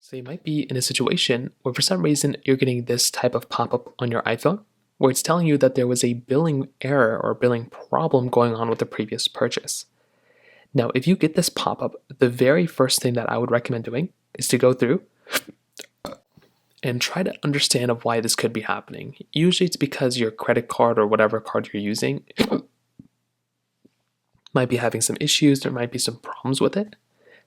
So you might be in a situation where for some reason you're getting this type of pop-up on your iPhone where it's telling you that there was a billing error or billing problem going on with the previous purchase. Now, if you get this pop-up, the very first thing that I would recommend doing is to go through and try to understand of why this could be happening. Usually it's because your credit card or whatever card you're using might be having some issues, there might be some problems with it.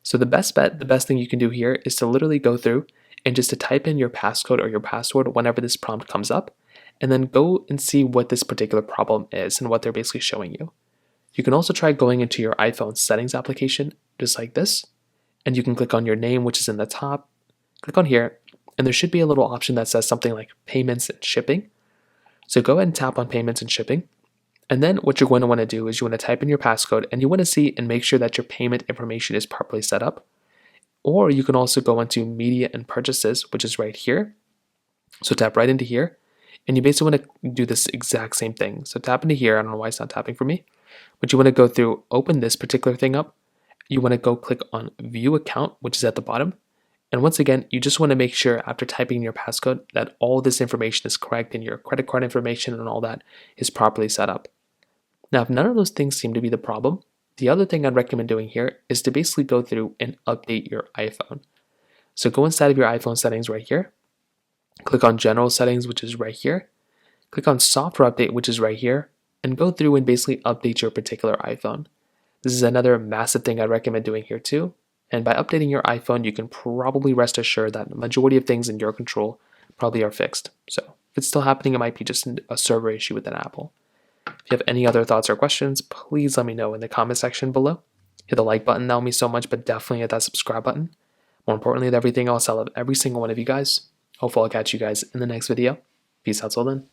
So the best bet, the best thing you can do here is to literally go through and just to type in your passcode or your password whenever this prompt comes up, and then go and see what this particular problem is and what they're basically showing you. You can also try going into your iPhone settings application, just like this, and you can click on your name, which is in the top, click on here, and there should be a little option that says something like payments and shipping. So go ahead and tap on payments and shipping. And then what you're going to want to do is you want to type in your passcode and you want to see and make sure that your payment information is properly set up. Or you can also go into media and purchases, which is right here. So tap right into here and you basically want to do this exact same thing. So tap into here. I don't know why it's not tapping for me, but you want to go through, open this particular thing up. You want to go click on view account, which is at the bottom. And once again, you just want to make sure after typing in your passcode that all this information is correct and your credit card information and all that is properly set up. Now, if none of those things seem to be the problem, the other thing I'd recommend doing here is to basically go through and update your iPhone. So go inside of your iPhone settings right here, click on general settings, which is right here, click on software update, which is right here, and go through and basically update your particular iPhone. This is another massive thing I'd recommend doing here too. And by updating your iPhone, you can probably rest assured that the majority of things in your control probably are fixed. So if it's still happening, it might be just a server issue within Apple. If you have any other thoughts or questions, please let me know in the comment section below. Hit the like button, that would mean so much, but definitely hit that subscribe button. More importantly than everything else, I love every single one of you guys. Hopefully I'll catch you guys in the next video. Peace out till then.